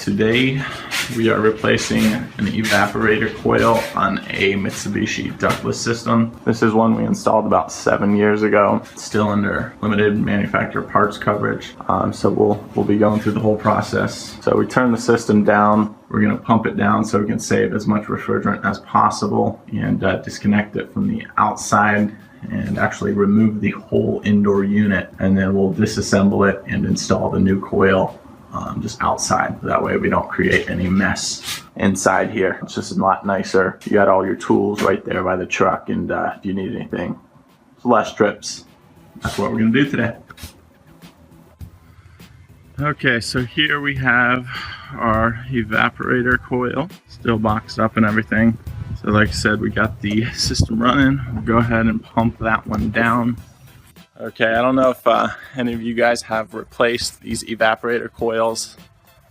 Today we are replacing an evaporator coil on a Mitsubishi ductless system. This is one we installed about 7 years ago. It's still under limited manufacturer parts coverage, so we'll be going through the whole process. So we turn the system down. We're going to pump it down so we can save as much refrigerant as possible and disconnect it from the outside and actually remove the whole indoor unit, and then we'll disassemble it and install the new coil just outside. That way we don't create any mess inside here. It's just a lot nicer. You got all your tools right there by the truck, and if you need anything, it's less trips. That's what we're gonna do today. Okay, so here we have our evaporator coil, still boxed up and everything. So like I said, we got the system running. We'll go ahead and pump that one down. Okay, I don't know if any of you guys have replaced these evaporator coils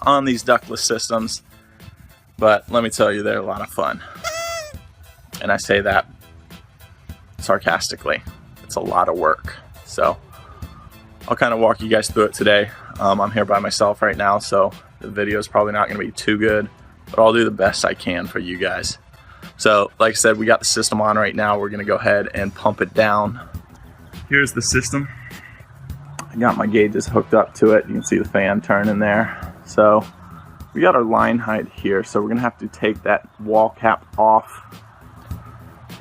on these ductless systems, but let me tell you, they're a lot of fun. And I say that sarcastically. It's a lot of work. So I'll kind of walk you guys through it today. I'm here by myself right now, so the video is probably not going to be too good, but I'll do the best I can for you guys. So like I said, we got the system on right now. We're going to go ahead and pump it down. Here's the system. I got my gauges hooked up to it. You can see the fan turning there. So we got our line height here. So we're gonna have to take that wall cap off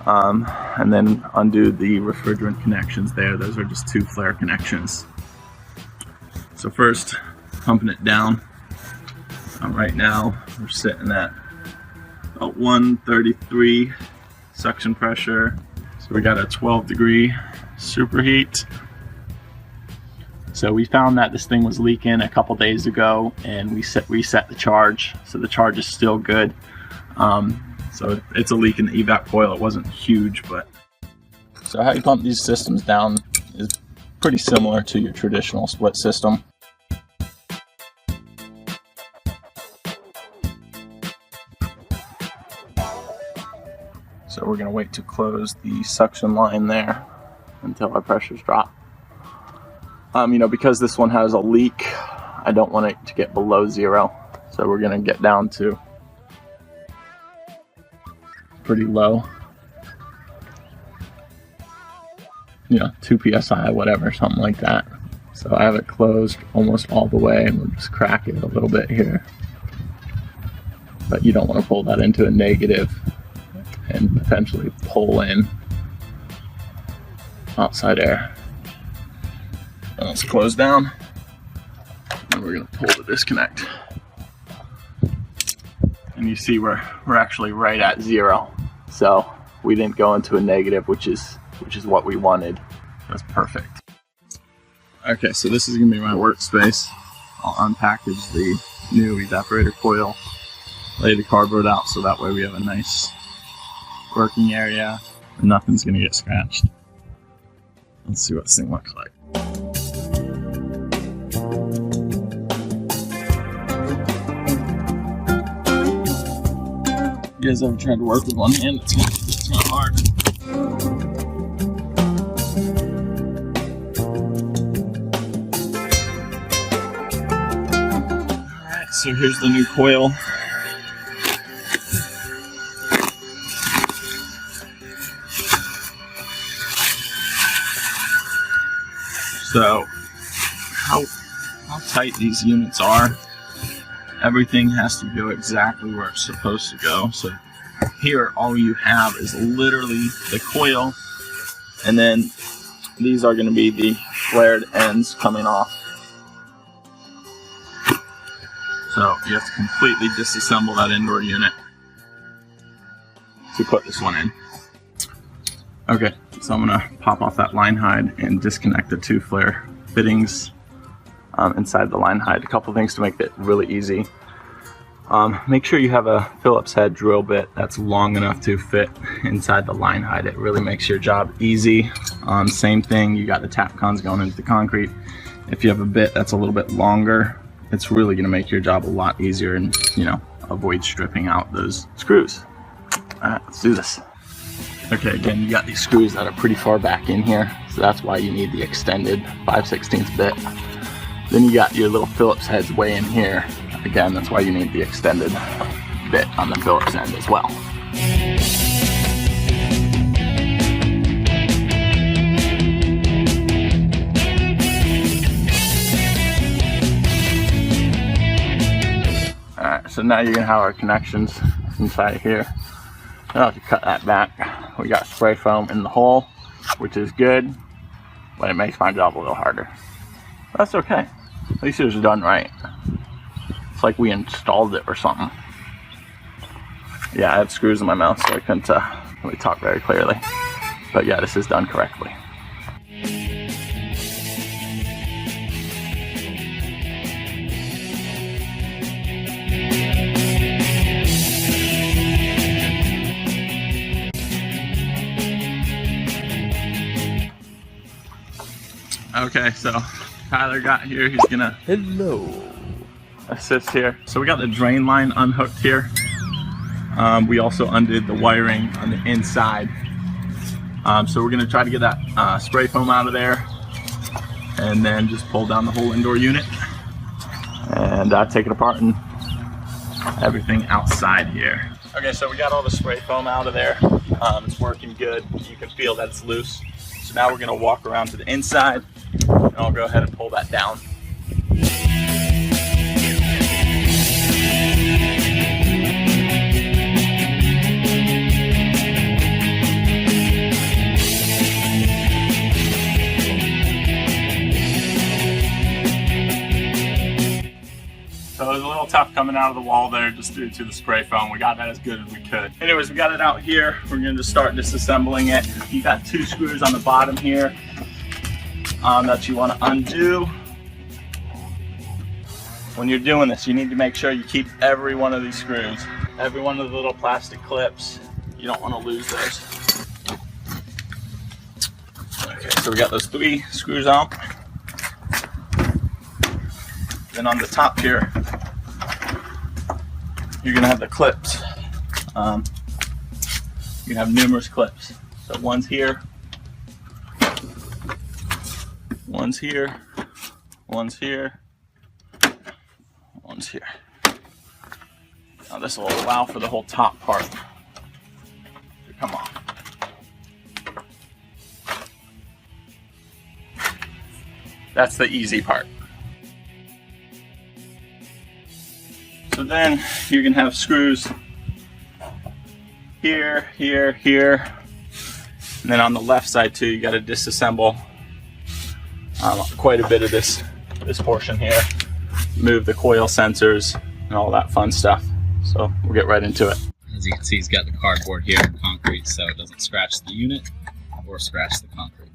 and then undo the refrigerant connections there. Those are just 2 flare connections. So first, pumping it down. Right now, we're sitting at about 133 suction pressure. So we got a 12-degree superheat. So we found that this thing was leaking a couple days ago, and we reset the charge, so the charge is still good. So it's a leak in the evap coil. It wasn't huge, but so how you pump these systems down is pretty similar to your traditional split system. So we're going to wait to close the suction line there until our pressures drop. Because this one has a leak, I don't want it to get below 0. So we're going to get down to pretty low. 2 psi, whatever, something like that. So I have it closed almost all the way, and we'll just crack it a little bit here. But you don't want to pull that into a negative and potentially pull in outside air. And let's close down, and we're going to pull the disconnect. And you see we're actually right at 0, so we didn't go into a negative, which is what we wanted. That's perfect. Okay, so this is going to be my workspace. I'll unpackage the new evaporator coil, lay the cardboard out so that way we have a nice working area and nothing's going to get scratched. Let's see what this thing looks like. You guys ever tried to work with one hand? It's not hard. Alright, so here's the new coil. So how tight these units are, everything has to go exactly where it's supposed to go. So here all you have is literally the coil, and then these are going to be the flared ends coming off. So you have to completely disassemble that indoor unit to put this one in. Okay, so I'm going to pop off that line hide and disconnect the 2 flare fittings inside the line hide. A couple things to make it really easy. Make sure you have a Phillips head drill bit that's long enough to fit inside the line hide. It really makes your job easy. Same thing, you got the tap cons going into the concrete. If you have a bit that's a little bit longer, it's really going to make your job a lot easier and, avoid stripping out those screws. Alright, let's do this. Okay, again, you got these screws that are pretty far back in here, so that's why you need the extended 5/16 bit. Then you got your little Phillips heads way in here. Again, that's why you need the extended bit on the Phillips end as well. Alright, so now you're going to have our connections inside here. I'll have to cut that back. We got spray foam in the hole, which is good, but it makes my job a little harder. That's okay. At least it was done right. It's like we installed it or something. Yeah, I had screws in my mouth, so I couldn't really talk very clearly. But yeah, this is done correctly. Okay, so Tyler got here. He's gonna assist here. So we got the drain line unhooked here. We also undid the wiring on the inside. So we're gonna try to get that spray foam out of there, and then just pull down the whole indoor unit and take it apart and everything outside here. Okay, so we got all the spray foam out of there. It's working good. You can feel that it's loose. So now we're gonna walk around to the inside, and I'll go ahead and pull that down. So it was a little tough coming out of the wall there just due to the spray foam. We got that as good as we could. Anyways, we got it out here. We're gonna just start disassembling it. You got 2 screws on the bottom here that you wanna undo. When you're doing this, you need to make sure you keep every one of these screws, every one of the little plastic clips. You don't wanna lose those. Okay, so we got those 3 screws on. Then on the top here, you're gonna have the clips. You have numerous clips. So one's here, one's here, one's here, one's here. Now this will allow for the whole top part to come off. That's the easy part. So then you're gonna have screws here, here, here, and then on the left side too, you got to disassemble quite a bit of this portion here. Move the coil sensors and all that fun stuff. So we'll get right into it. As you can see, he's got the cardboard here in concrete, so it doesn't scratch the unit or scratch the concrete.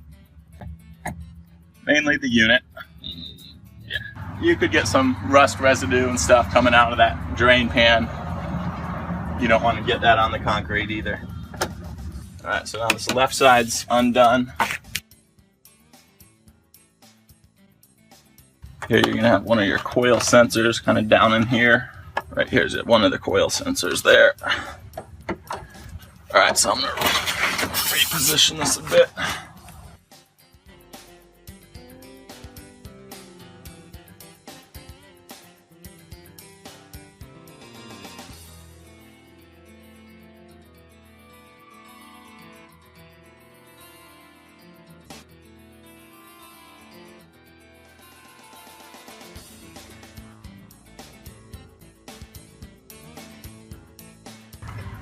Mainly the unit. Yeah. You could get some rust residue and stuff coming out of that drain pan. You don't want to get that on the concrete either. All right, so now this left side's undone. Here you're gonna have one of your coil sensors kind of down in here. Right here's it, one of the coil sensors there. All right, so I'm gonna reposition this a bit.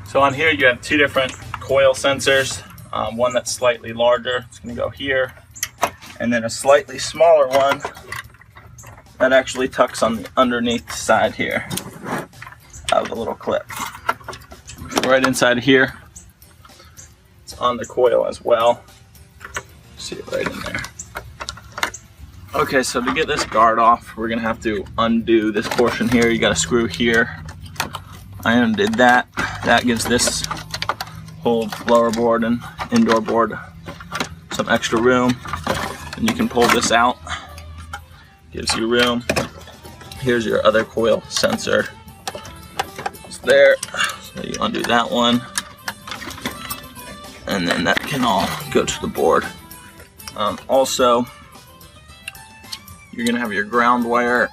So on here you have 2 different coil sensors. One that's slightly larger, it's going to go here, and then a slightly smaller one that actually tucks on the underneath side here of the little clip. Right inside here, it's on the coil as well. See it right in there. Okay, so to get this guard off, we're going to have to undo this portion here. You got a screw here. I undid that. That gives this whole lower board and indoor board some extra room. And you can pull this out. Gives you room. Here's your other coil sensor. It's there. So you undo that one. And then that can all go to the board. Also, you're going to have your ground wire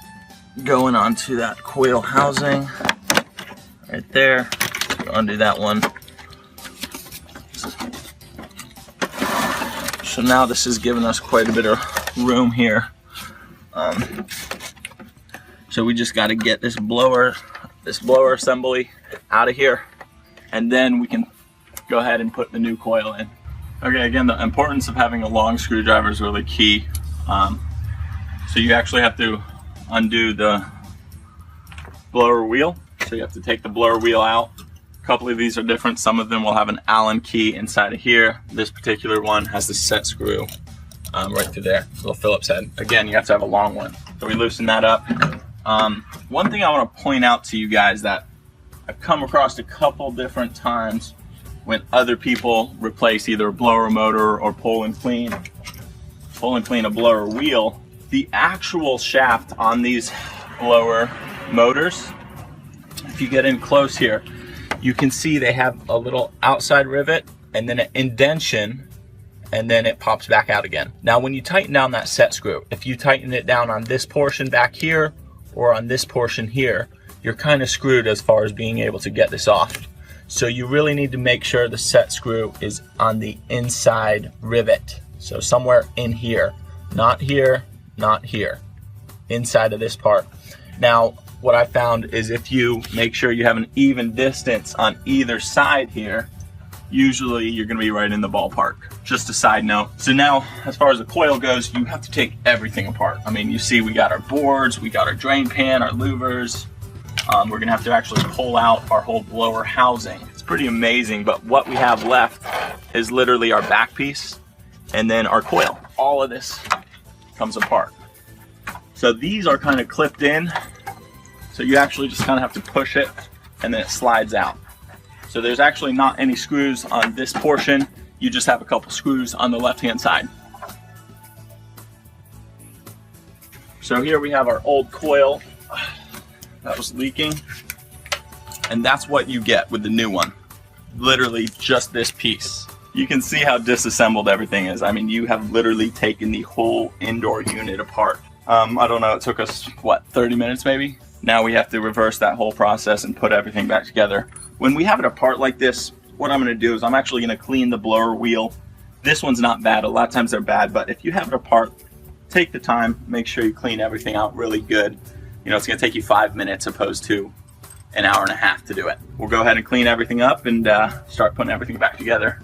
going onto that coil housing right there. Undo that one. So now this is giving us quite a bit of room here. So we just got to get this blower assembly out of here, and then we can go ahead and put the new coil in. Okay, again, the importance of having a long screwdriver is really key. So you actually have to undo the blower wheel. So you have to take the blower wheel out. A couple of these are different. Some of them will have an Allen key inside of here. This particular one has the set screw right through there, little Phillips head. Again, you have to have a long one. So we loosen that up. One thing I want to point out to you guys that I've come across a couple different times when other people replace either a blower motor or pull and clean a blower wheel, the actual shaft on these blower motors, if you get in close here, you can see they have a little outside rivet and then an indentation, and then it pops back out again. Now when you tighten down that set screw, if you tighten it down on this portion back here or on this portion here, you're kind of screwed as far as being able to get this off. So you really need to make sure the set screw is on the inside rivet. So somewhere in here, not here, not here, inside of this part. Now, what I found is if you make sure you have an even distance on either side here, usually you're gonna be right in the ballpark. Just a side note. So now, as far as the coil goes, you have to take everything apart. I mean, you see we got our boards, we got our drain pan, our louvers. We're gonna have to actually pull out our whole blower housing. It's pretty amazing, but what we have left is literally our back piece and then our coil. All of this comes apart. So these are kind of clipped in. So you actually just kind of have to push it and then it slides out. So there's actually not any screws on this portion. You just have a couple screws on the left-hand side. So here we have our old coil that was leaking, and that's what you get with the new one. Literally just this piece. You can see how disassembled everything is. I mean, you have literally taken the whole indoor unit apart. I don't know, it took us, what, 30 minutes maybe? Now we have to reverse that whole process and put everything back together. When we have it apart like this, what I'm gonna do is I'm actually gonna clean the blower wheel. This one's not bad, a lot of times they're bad, but if you have it apart, take the time, make sure you clean everything out really good. You know, it's gonna take you 5 minutes opposed to an hour and a half to do it. We'll go ahead and clean everything up and start putting everything back together.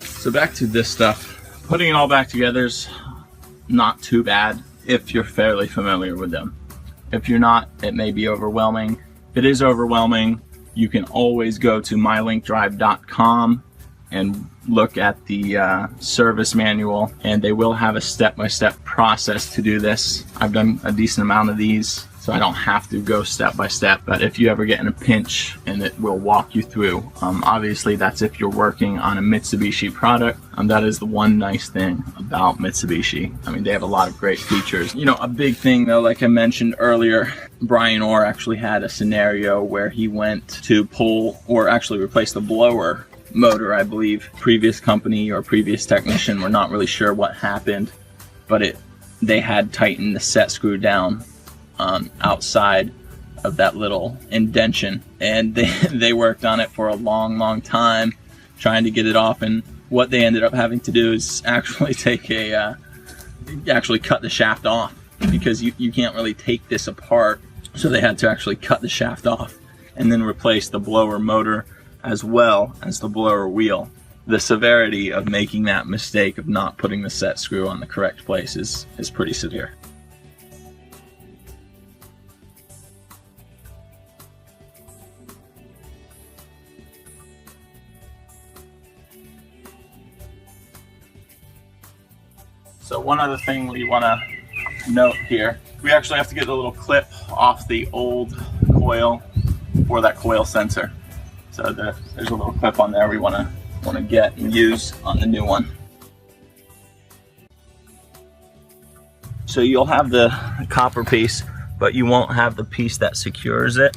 So back to this stuff. Putting it all back together is not too bad if you're fairly familiar with them. If you're not, it may be overwhelming. If it is overwhelming, you can always go to mylinkdrive.com and look at the service manual, and they will have a step-by-step process to do this. I've done a decent amount of these, so I don't have to go step by step, but if you ever get in a pinch, and it will walk you through. Obviously that's if you're working on a Mitsubishi product. That is the one nice thing about Mitsubishi. I mean, they have a lot of great features. You know, a big thing though, like I mentioned earlier, Brian Orr actually had a scenario where he went to pull or actually replace the blower motor, I believe. Previous company or previous technician, we're not really sure what happened, but they had tightened the set screw down outside of that little indentation, and they worked on it for a long time trying to get it off, and what they ended up having to do is actually actually cut the shaft off, because you can't really take this apart, so they had to actually cut the shaft off and then replace the blower motor as well as the blower wheel. The severity of making that mistake of not putting the set screw on the correct place is pretty severe. So one other thing we want to note here, we actually have to get a little clip off the old coil for that coil sensor. So there's a little clip on there we want to get and use on the new one. So you'll have the copper piece, but you won't have the piece that secures it.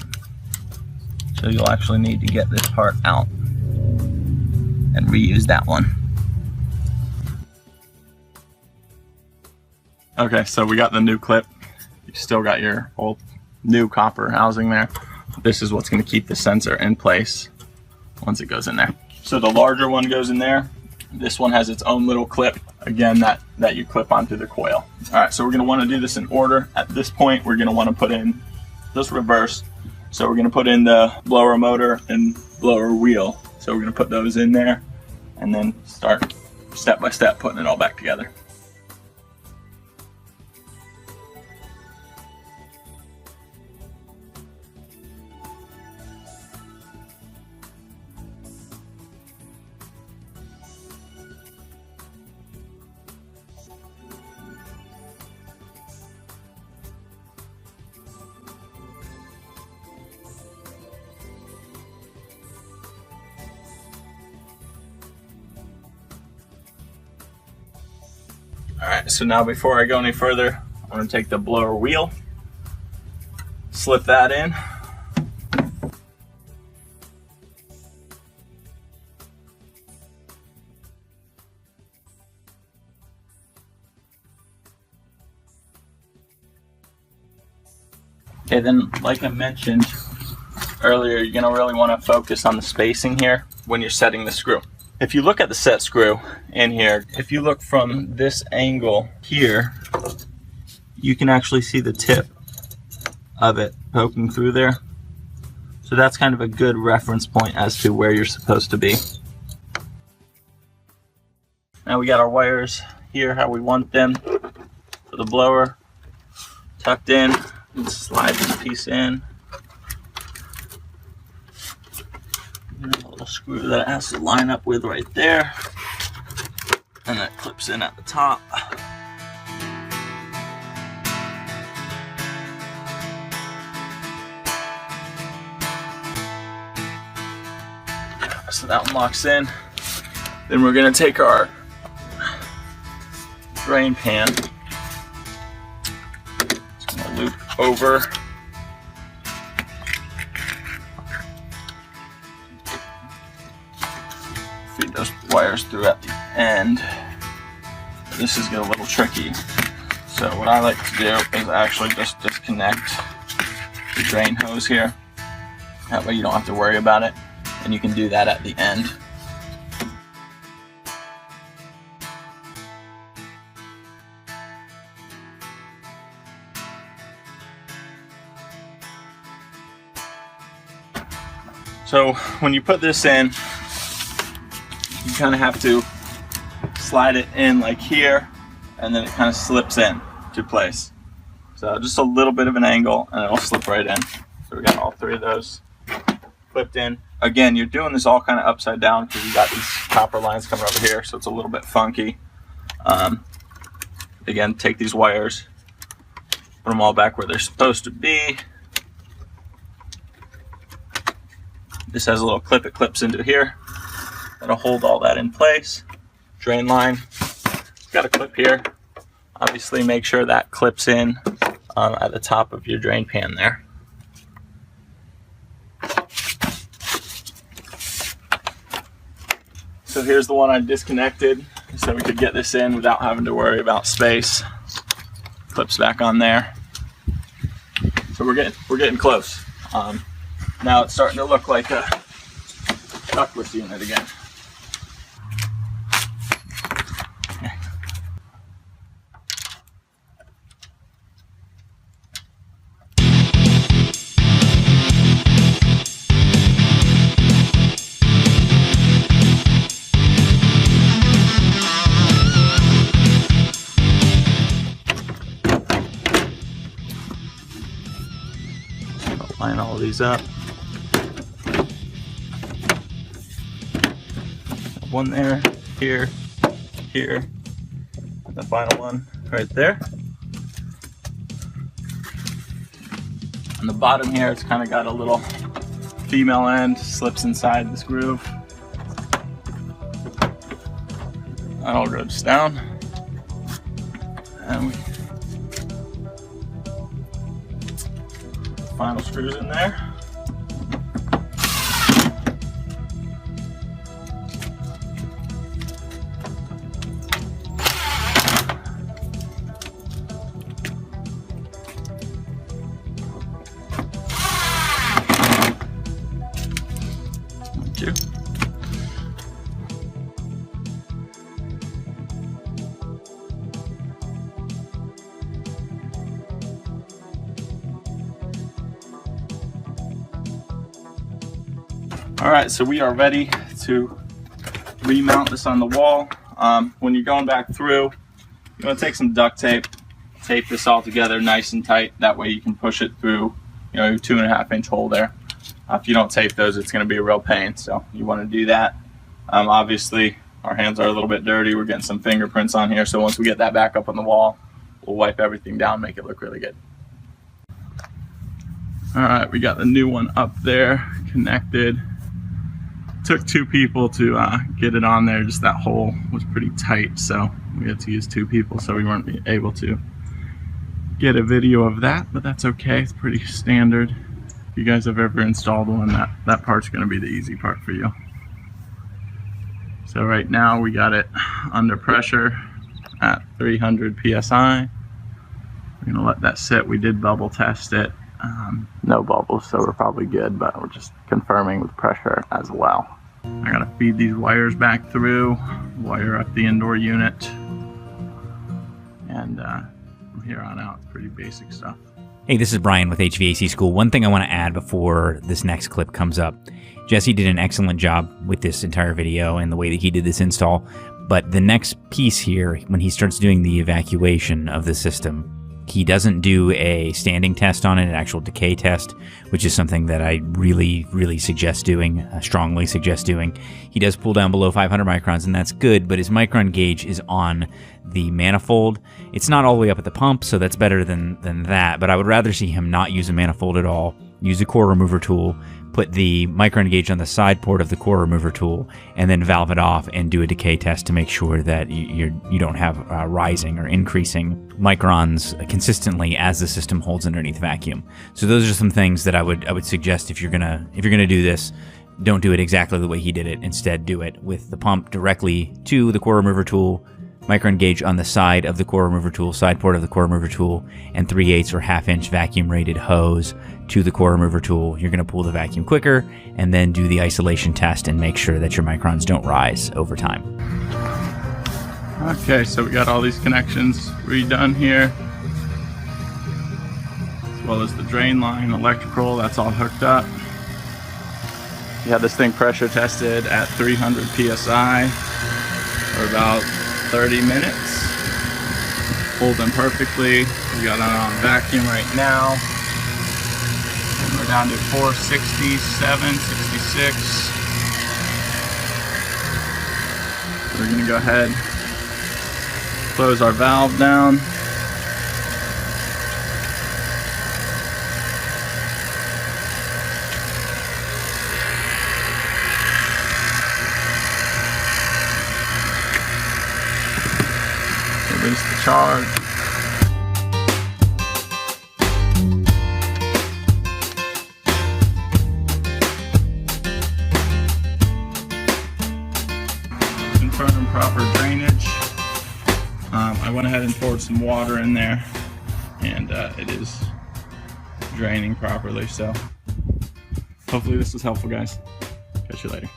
So you'll actually need to get this part out and reuse that one. Okay, so we got the new clip. You still got your old new copper housing there. This is what's going to keep the sensor in place once it goes in there. So the larger one goes in there. This one has its own little clip, again, that you clip onto the coil. All right, so we're going to want to do this in order. At this point, we're going to want to put in this reverse. So we're going to put in the blower motor and blower wheel. So we're going to put those in there and then start step by step putting it all back together. Alright, so now before I go any further, I'm going to take the blower wheel, slip that in. Okay, then like I mentioned earlier, you're going to really want to focus on the spacing here when you're setting the screw. If you look at the set screw in here, if you look from this angle here, you can actually see the tip of it poking through there. So that's kind of a good reference point as to where you're supposed to be. Now we got our wires here, how we want them for the blower, tucked in, and slide this piece in. A little screw that it has to line up with right there, and that clips in at the top. So that one locks in. Then we're going to take our drain pan, just going to loop over. Feed those wires through at the end. This is getting a little tricky. So what I like to do is actually just disconnect the drain hose here. That way you don't have to worry about it. And you can do that at the end. So when you put this in, you kind of have to slide it in like here, and then it kind of slips in to place. So just a little bit of an angle and it'll slip right in. So we got all three of those clipped in. Again, you're doing this all kind of upside down because you got these copper lines coming over here, so it's a little bit funky. Again, take these wires, put them all back where they're supposed to be. This has a little clip, it clips into here. That'll hold all that in place. Drain line, it's got a clip here. Obviously make sure that clips in at the top of your drain pan there. So here's the one I disconnected so we could get this in without having to worry about space. Clips back on there. So we're getting close. Now it's starting to look like a ductless unit again. Line all of these up. One there, here, here, and the final one right there. On the bottom here, it's kind of got a little female end, slips inside this groove. That all goes down. And we final screws in there. Thank you. All right, so we are ready to remount this on the wall. When you're going back through, you want to take some duct tape, tape this all together nice and tight. That way you can push it through, you know, your 2.5-inch hole there. If you don't tape those, it's going to be a real pain. So you want to do that. Obviously, our hands are a little bit dirty. We're getting some fingerprints on here. So once we get that back up on the wall, we'll wipe everything down, make it look really good. All right, we got the new one up there connected. Took 2 people to get it on there. Just that hole was pretty tight, so we had to use 2 people, so we weren't able to get a video of that, but that's okay. It's pretty standard. If you guys have ever installed one, that part's going to be the easy part for you. So right now we got it under pressure at 300 psi. We're going to let that sit. We did bubble test it. No bubbles, so we're probably good, but we're just confirming with pressure as well. I gotta feed these wires back through, wire up the indoor unit, and from here on out, pretty basic stuff. Hey, this is Brian with HVAC School. One thing I want to add before this next clip comes up. Jesse did an excellent job with this entire video and the way that he did this install, but the next piece here, when he starts doing the evacuation of the system, he doesn't do a standing test on it, an actual decay test, which is something that I really suggest doing, strongly suggest doing. He does pull down below 500 microns, and that's good, but his micron gauge is on the manifold. It's not all the way up at the pump, so that's better than that, but I would rather see him not use a manifold at all, use a core remover tool, put the micron gauge on the side port of the core remover tool, and then valve it off and do a decay test to make sure that you don't have rising or increasing microns consistently as the system holds underneath vacuum. So those are some things that I would suggest if you're gonna do this. Don't do it exactly the way he did it. Instead, do it with the pump directly to the core remover tool, micron gauge on the side of the core remover tool, side port of the core remover tool, and 3/8 or 1/2-inch vacuum rated hose to the core remover tool. You're going to pull the vacuum quicker, and then do the isolation test and make sure that your microns don't rise over time. Okay, so we got all these connections redone here, as well as the drain line, electrical, that's all hooked up. We had this thing pressure tested at 300 psi for about 30 minutes. Pulled them perfectly. We got it on vacuum right now. And we're down to 467, 66. So we're gonna go ahead, close our valve down. Release the charge. Confirm proper drainage. I went ahead and poured some water in there, and it is draining properly, so hopefully this was helpful, guys. Catch you later.